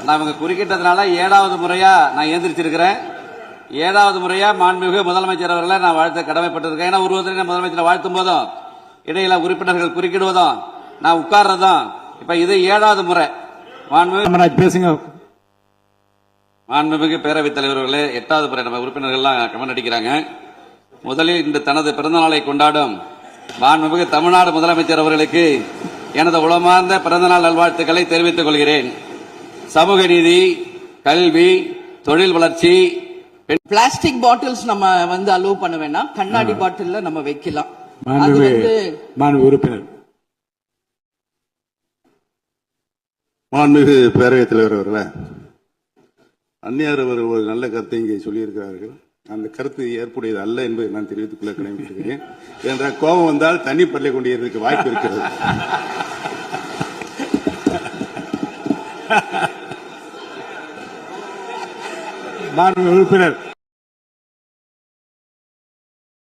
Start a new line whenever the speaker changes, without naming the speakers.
நான் இவங்க குறுக்கிட்டதுனால 7வது முறையா நான் எந்திரிச்சிருக்கிறேன். 7வது முறையா மாண்புமிகு முதலமைச்சர் அவர்களை நான் வாழ்த்த கடமைப்பட்டிருக்கேன். ஏன்னா ஒருவரை முதலமைச்சரை வாழ்த்தும் போதும் இடையில உறுப்பினர்கள் குறுக்கிடுவதும் நான் உட்கார்றதும் இப்ப இது 7வது முறை.
பேசுங்க.
மாண்புமிகு பேரவைத் தலைவர்களே, 8வது முறை நம்ம உறுப்பினர்கள்லாம் கமெண்ட் அடிக்கிறாங்க. முதலில் இன்று தனது பிறந்த நாளை கொண்டாடும் மாண்புமிகு தமிழ்நாடு முதலமைச்சர் அவர்களுக்கு எனது உளமார்ந்த பிறந்தநாள் நல்வாழ்த்துக்களை தெரிவித்துக் கொள்கிறேன். சமூக நீதி, கல்வி, தொழில் வளர்ச்சி.
பிளாஸ்டிக் பாட்டில்ஸ் நம்ம அலோவ் பண்ண வேண்டாம், கண்ணாடி பாட்டில் நம்ம வைக்கலாம்.
உறுப்பினர்
மாண்புமிகு பேரவைத் தலைவர் அவர்களே, அந்நியார் அவர்கள் ஒரு நல்ல கருத்தை இங்கே சொல்லியிருக்கிறார்கள். அந்த கருத்து ஏற்புடையது அல்ல என்பதை நான் தெரிவித்துக் கொள்ள கடமைப்பட்டிருக்கிறேன். என்ற கோபம் வந்தால் தண்ணி பள்ளி கொண்டிருக்க வாய்ப்பு இருக்கிறது.
உறுப்பினர்